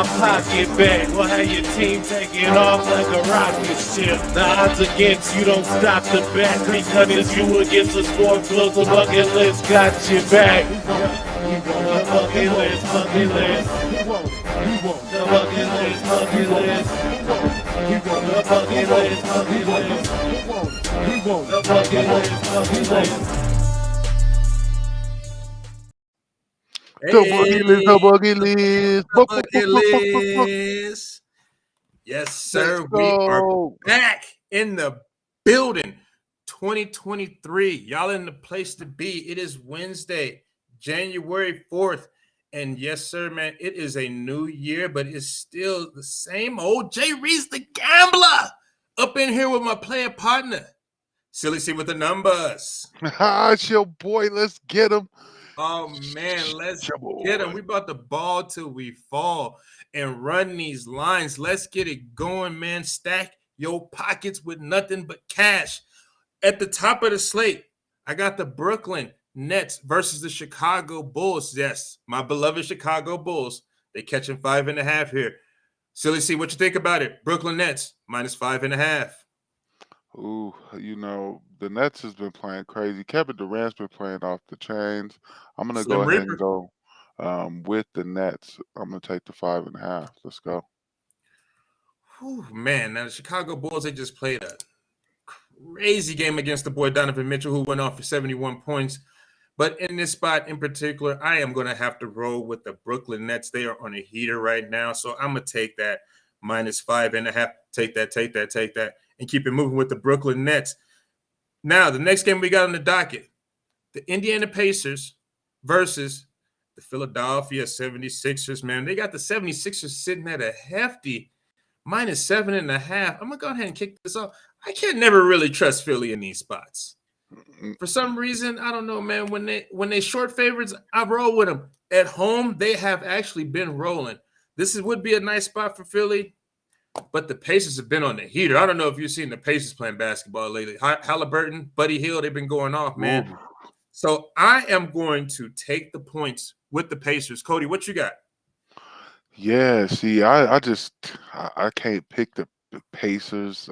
my pocket back. We'll have your team taking off like a rocket ship. The odds against you don't stop the bet. Because it's you against the sport close, the bucket list got your back. The bucket list, bucket list. The bucket list, bucket list. The bucket list, bucket list. The bucket list, bucket list. The bucket list, the bucket list. The bucket list. Yes, sir. We are Go. back in the building. 2023. Y'all in the place to be. It is Wednesday, January 4th. And yes, sir, man, it is a new year, but it's still the same old Jay Reese, the gambler, up in here with my player partner. Silly C with the numbers. It's your boy. Let's get him. Oh man, let's Your boy. get them. We about to ball till we fall and run these lines. Let's get it going, man. Stack your pockets with nothing but cash. At the top of the slate, I got the Brooklyn Nets versus the Chicago Bulls. Yes, my beloved Chicago Bulls. They catching 5.5 here. Silly C, what you think about it? Brooklyn Nets -5.5. Ooh, the Nets has been playing crazy. Kevin Durant's been playing off the chains. I'm gonna Slim go ahead and Reaper. go with the Nets. I'm gonna take the 5.5. Let's go. Whew, man, now the Chicago Bulls, they just played a crazy game against the boy Donovan Mitchell, who went off for 71 points. But in this spot in particular, I am going to have to roll with the Brooklyn Nets. They are on a heater right now. So I'm going to take that -5.5. Take that, and keep it moving with the Brooklyn Nets. Now, the next game we got on the docket, the Indiana Pacers versus the Philadelphia 76ers, man. They got the 76ers sitting at a hefty -7.5. I'm going to go ahead and kick this off. I can't never really trust Philly in these spots. Mm, For some reason, I don't know, man. When they short favorites, I roll with them. At home, they have actually been rolling. Would be a nice spot for Philly, but the Pacers have been on the heater. I don't know if you've seen the Pacers playing basketball lately. Halliburton, Buddy Hield, they've been going off, man. Ooh. So I am going to take the points with the Pacers. Cody, what you got? Yeah, see, I can't pick the Pacers.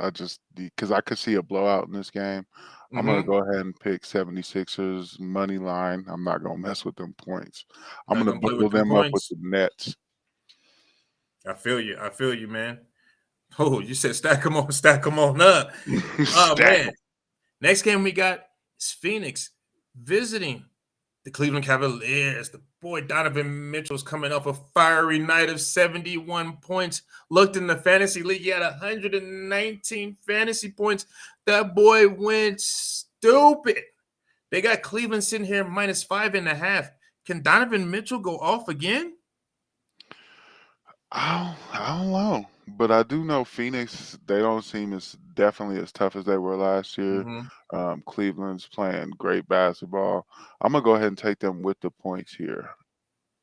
Because I could see a blowout in this game. I'm gonna Mm-hmm. go ahead and pick 76ers money line. I'm not gonna mess with them points. I'm Not gonna gonna play bundle with them them up with points. the Nets. I feel you. I feel you, man. Oh, you said stack them on up. Oh Stack man. Next game we got is Phoenix visiting the Cleveland Cavaliers. The boy Donovan Mitchell's coming off a fiery night of 71 points. Looked in the fantasy league, he had 119 fantasy points. That boy went stupid. They got Cleveland sitting here -5.5. Can Donovan Mitchell go off again? I don't know, but I do know Phoenix. They don't seem as definitely as tough as they were last year. Mm-hmm. Cleveland's playing great basketball. I'm gonna go ahead and take them with the points here.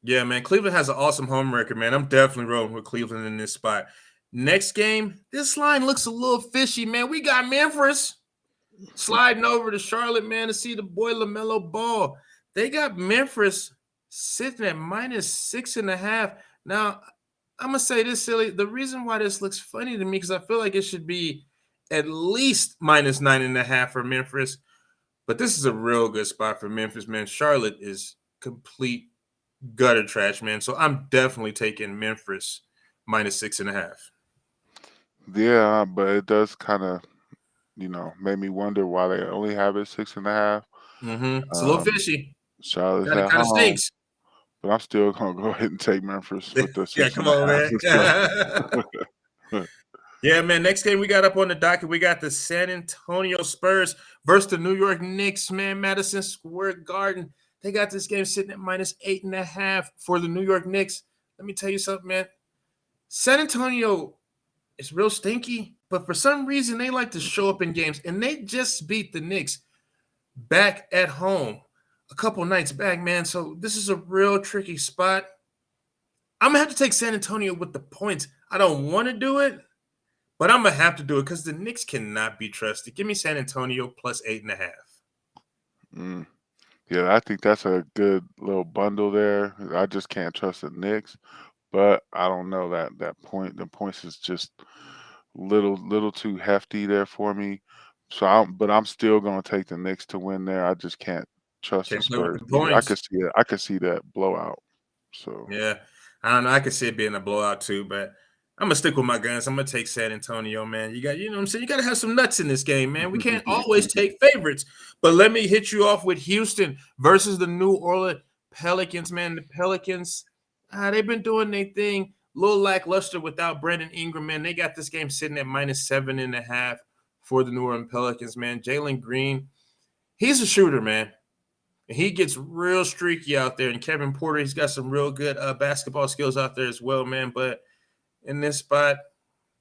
Yeah, man. Cleveland has an awesome home record, man. I'm definitely rolling with Cleveland in this spot. Next game, this line looks a little fishy, man. We got Memphis sliding over to Charlotte, man, to see the boy LaMelo Ball. They got Memphis sitting at -6.5. Now, I'm gonna say this, silly. The reason why this looks funny to me because I feel like it should be at least -9.5 for Memphis. But this is a real good spot for Memphis, man. Charlotte is complete gutter trash, man. So I'm definitely taking Memphis -6.5. Yeah, but it does kind of, made me wonder why they only have it 6.5. Mm-hmm. It's a little Um, fishy. Charlotte's Kind of at kind of home, stinks. but I'm still gonna go ahead and take Memphis with the Yeah, six come and a on, half. man. Let's go. Yeah, man. Next game we got up on the docket, we got the San Antonio Spurs versus the New York Knicks, man. Madison Square Garden. They got this game sitting at -8.5 for the New York Knicks. Let me tell you something, man. San Antonio is real stinky, but for some reason they like to show up in games, and they just beat the Knicks back at home a couple nights back, man. So this is a real tricky spot. I'm gonna have to take San Antonio with the points. I don't want to do it, but I'm gonna have to do it because the Knicks cannot be trusted. Give me San Antonio +8.5. Mm. Yeah, I think that's a good little bundle there. I just can't trust the Knicks, but I don't know that point. The points is just little too hefty there for me. But I'm still gonna take the Knicks to win there. I just can't trust the Can't play with Spurs the either. I could points. see it. I could see that blowout. So Yeah, I don't know. I could see it being a blowout too, but I'm gonna stick with my guns. I'm gonna take San Antonio, man. You know what I'm saying? You gotta have some nuts in this game, man. We can't always take favorites. But let me hit you off with Houston versus the New Orleans Pelicans, man. The Pelicans, they've been doing their thing. A little lackluster without Brandon Ingram, man. They got this game sitting at -7.5 for the New Orleans Pelicans, man. Jalen Green, he's a shooter, man. And he gets real streaky out there. And Kevin Porter, he's got some real good basketball skills out there as well, man. But in this spot,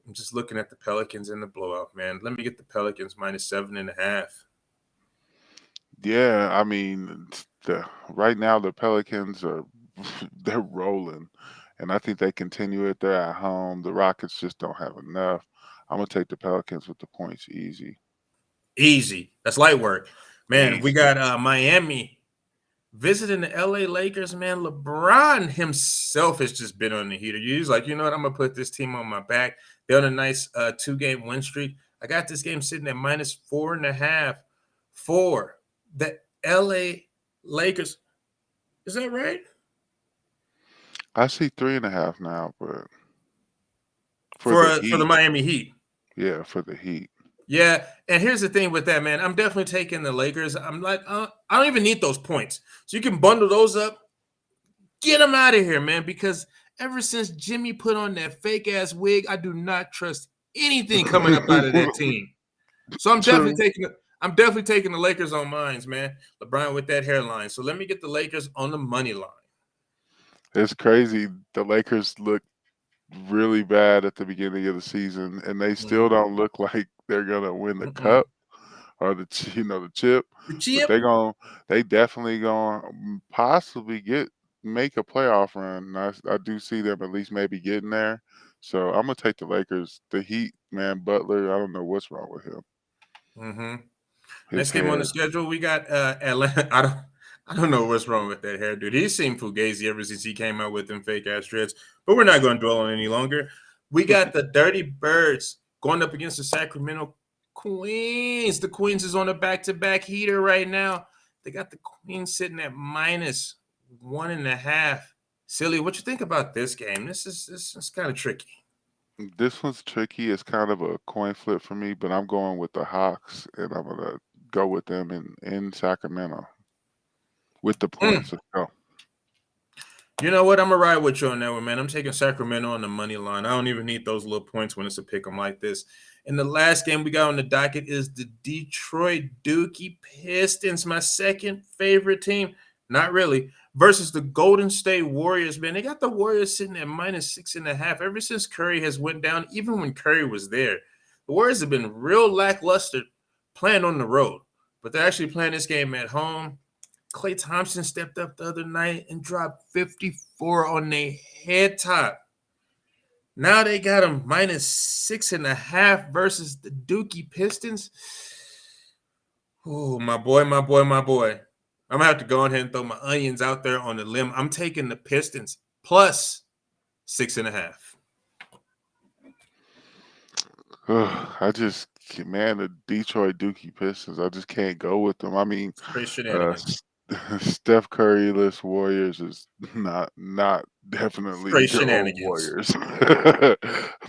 I'm just looking at the Pelicans in the blowout, man. Let me get the Pelicans -7.5. yeah, I mean, right now the Pelicans are they're rolling, and I think they continue it. They're at home. The Rockets just don't have enough. I'm gonna take the Pelicans with the points easy. Easy. That's light work. Man, we Easy. got Miami visiting the LA Lakers, man. LeBron himself has just been on the heater. He's like, you know what? I'm gonna put this team on my back. They're on a nice 2-game win streak. I got this game sitting at -4.5 for the LA Lakers. Is that right? I see 3.5 now, but for the For the Heat, Miami Heat. yeah, for the Heat. Yeah, and here's the thing with that, man. I'm definitely taking the Lakers. I'm like, I don't even need those points. So you can bundle those up, get them out of here, man. Because ever since Jimmy put on that fake ass wig, I do not trust anything coming up out of that team. So True. I'm definitely taking the Lakers on mines, man. LeBron with that hairline. So let me get the Lakers on the money line. It's crazy. The Lakers look really bad at the beginning of the season, and they still Mhm. don't look like they're gonna win the Mm-mm. cup or the chip. The But chip. they definitely gonna possibly make a playoff run. I do see them at least maybe getting there. So I'm gonna take the Lakers. The Heat, man, Butler. I don't know what's wrong with him. Mm-hmm. His Next game on hair. the schedule, we got Atlanta. I don't know what's wrong with that hair, dude. He's seen Fugazi ever since he came out with them fake ass dreads. But we're not going to dwell on it any longer. We got the Dirty Birds going up against the Sacramento Queens. The Queens is on a back-to-back heater right now. They got the Queens sitting at -1.5. Silly, what you think about this game? This is kind of tricky. This one's tricky. It's kind of a coin flip for me, but I'm going with the Hawks, and I'm gonna go with them in Sacramento with the Mm. points. Let's go. You know what? I'm gonna ride with you on that one, man. I'm taking Sacramento on the money line. I don't even need those little points when it's a pick 'em like this. And the last game we got on the docket is the Detroit Dookie Pistons, my second favorite team. Not really. Versus the Golden State Warriors, man. They got the Warriors sitting at -6.5. Ever since Curry has went down, even when Curry was there, the Warriors have been real lackluster playing on the road. But they're actually playing this game at home. Klay Thompson stepped up the other night and dropped 54 on their head top. Now they got him -6.5 versus the Dookie Pistons. Oh, my boy, my boy, my boy. I'm gonna have to go ahead and throw my onions out there on the limb. I'm taking the Pistons +6.5. I just man, the Detroit Dookie Pistons. I just can't go with them. I mean, Straight uh, shenanigans. Steph Curry-less Warriors is not definitely Straight your old shenanigans. Warriors.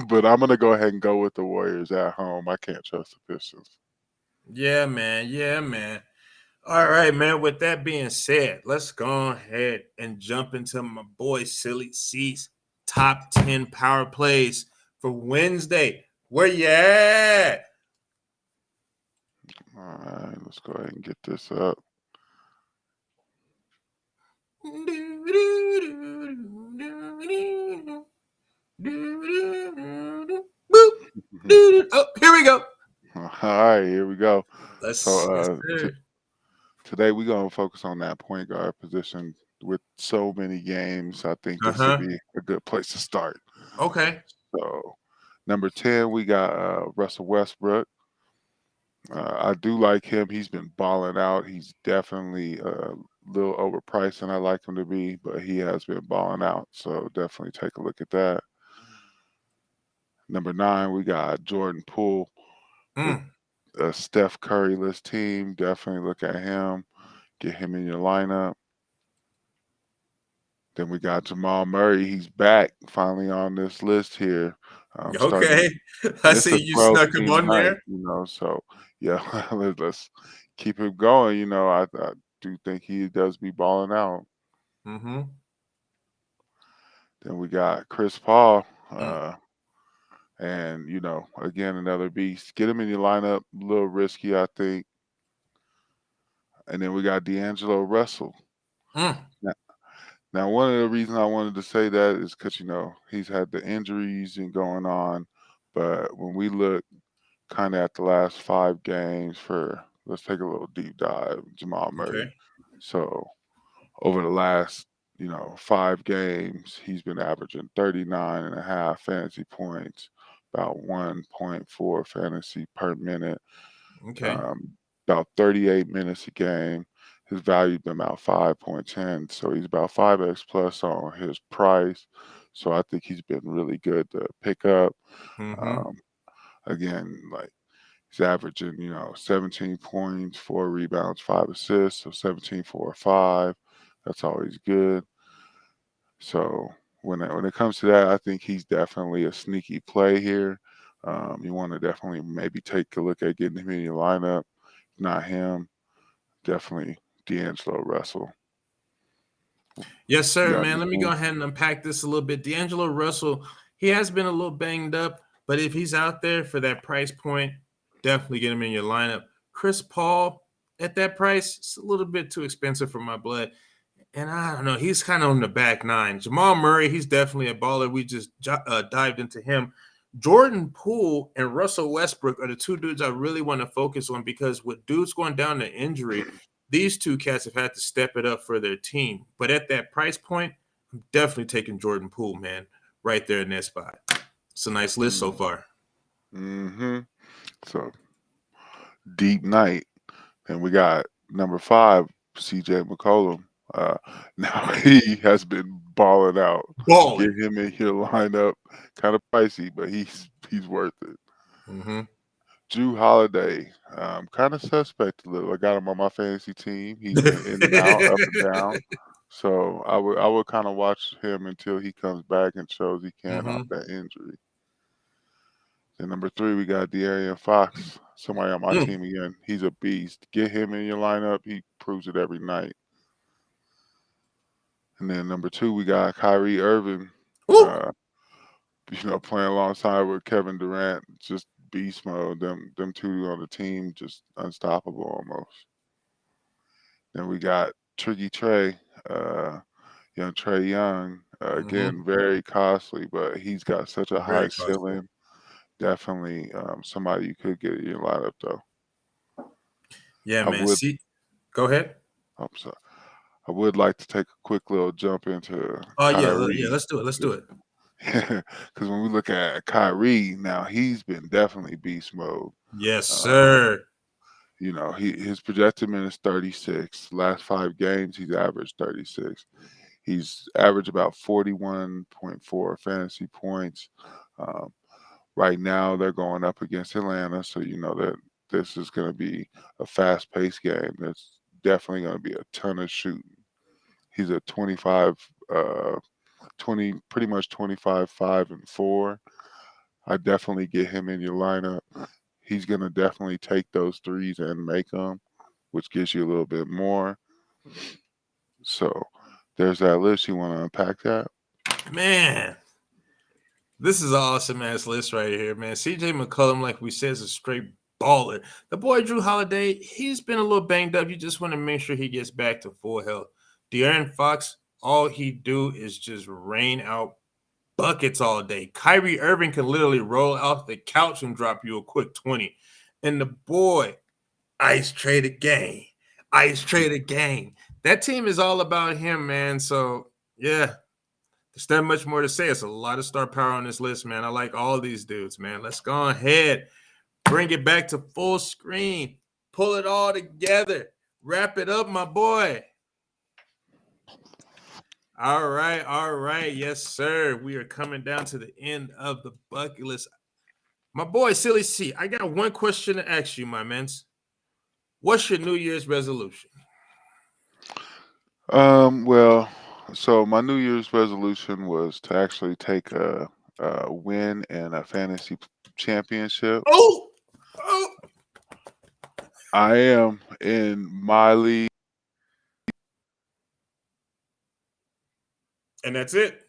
But I'm gonna go ahead and go with the Warriors at home. I can't trust the Pistons. Yeah, man. Yeah, man. All right, man. With that being said, let's go ahead and jump into my boy Silly C's top 10 power plays for Wednesday. Where you at? All right, let's go ahead and get this up. Boop. Oh, here we go. All right, here we go. So Yes, sir. today we're gonna focus on that point guard position with so many games. I think this would Uh-huh. be a good place to start. Okay. So number 10, we got Russell Westbrook. I do like him. He's been balling out. He's definitely little overpriced than I like him to be, but he has been balling out. So definitely take a look at that. Number 9, we got Jordan Poole with Mm, a Steph Curry-less team. Definitely look at him. Get him in your lineup. Then we got Jamal Murray. He's back finally on this list here. okay. Starting, I it's a see you snuck him 12-team on night, there. so yeah, let's keep it going. I do think he does be balling out. Mm-hmm. Then we got Chris Paul, Mm. and again another beast. Get him in your lineup. A little risky, I think. And then we got D'Angelo Russell. Mm. Now, now, one of the reasons I wanted to say that is because he's had the injuries and going on, but when we look kind of at the last 5 games for, let's take a little deep dive, Jamal Murray. Okay. So over the last 5 games, he's been averaging 39.5 fantasy points, about 1.4 fantasy per minute, Okay. um, about 38 minutes a game. His value been about 5.10, so he's about 5x plus on his price. So I think he's been really good to pick up. Mm-hmm. Um, Again, like he's averaging 17 points, 4 rebounds, 5 assists, so 17, 4, 5. That's always good. So when it comes to that, I think he's definitely a sneaky play here. You want to definitely maybe take a look at getting him in your lineup. Not him, definitely D'Angelo Russell. Yes, You sir, got man. Let me go anything? ahead and unpack this a little bit. D'Angelo Russell, he has been a little banged up, but if he's out there for that price point, definitely get him in your lineup. Chris Paul, at that price, it's a little bit too expensive for my blood. And I don't know, he's kind of on the back nine. Jamal Murray, he's definitely a baller. We just dived into him. Jordan Poole and Russell Westbrook are the two dudes I really want to focus on because with dudes going down to injury, these two cats have had to step it up for their team. But at that price point, I'm definitely taking Jordan Poole, man, right there in that spot. It's a nice list so far. Mm-hmm. So deep night. And we got number 5, CJ McCollum. Uh, Now he has been balling out. Get Balling. him in your lineup. Kind of pricey, but he's worth it. Mm-hmm. Drew Holiday, kind of suspect a little. I got him on my fantasy team. He's been in and out, up and down. So I would kind of watch him until he comes back and shows he can off Mm-hmm. that injury. Then number 3, we got De'Aaron Fox, somebody on my Mm. team again. He's a beast. Get him in your lineup. He proves it every night. And then number 2, we got Kyrie Irving, Ooh. uh, playing alongside with Kevin Durant, just beast mode. Them two on the team, just unstoppable almost. Then we got Tricky Trey, young Trey Young. Mm-hmm. Again, very costly, but he's got such a high Very costly. ceiling. Definitely somebody you could get in your lineup though. Yeah, I man. would. See, go ahead. I'm sorry. I would like to take a quick little jump into Oh, yeah. Yeah, Kyrie let's do it. Let's do it. because when we look at Kyrie now, he's been definitely beast mode. Yes, Uh, sir. his projected minutes 36. Last 5 games, he's averaged 36. He's averaged about 41.4 fantasy points. Um, right now, they're going up against Atlanta, so you know that this is going to be a fast-paced game. There's definitely going to be a ton of shooting. He's a 25, 20, pretty much 25, 5, and 4. I definitely get him in your lineup. He's going to definitely take those threes and make them, which gives you a little bit more. So there's that list. You want to unpack that? Man, this is an awesome ass list right here, man. CJ McCollum, like we said, is a straight baller. The boy Drew Holiday, he's been a little banged up. You just want to make sure he gets back to full health. De'Aaron Fox, all he do is just rain out buckets all day. Kyrie Irving can literally roll off the couch and drop you a quick 20. And the boy, Ice Trader Gang. Ice Trader Gang. That team is all about him, man. So, yeah, there's not much more to say. It's a lot of star power on this list, man. I like all these dudes, man. Let's go ahead. Bring it back to full screen. Pull it all together. Wrap it up, my boy. All right. Yes, sir. We are coming down to the end of the bucket list. My boy, Silly C, I got one question to ask you, my mans. What's your New Year's resolution? Well, so my New Year's resolution was to actually take a win in a fantasy championship. Oh, I am in my league, and that's it.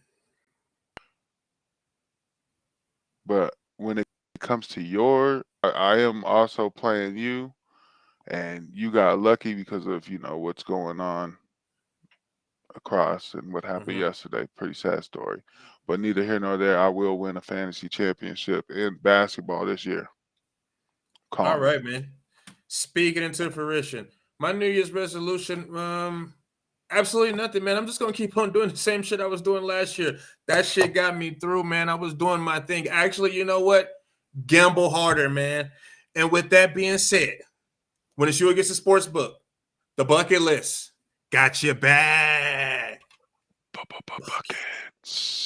but when it comes to I am also playing you, and you got lucky because of what's going on across and what happened yesterday. Pretty sad story, but neither here nor there. I will win a fantasy championship in basketball this year. Call All me. right, man. Speaking into fruition, my New Year's resolution, absolutely nothing, man. I'm just gonna keep on doing the same shit I was doing last year. That shit got me through, man. I was doing my thing. Actually, you know what? Gamble harder, man. And with that being said, when it's you against the sports book, the bucket list got your back. Buckets.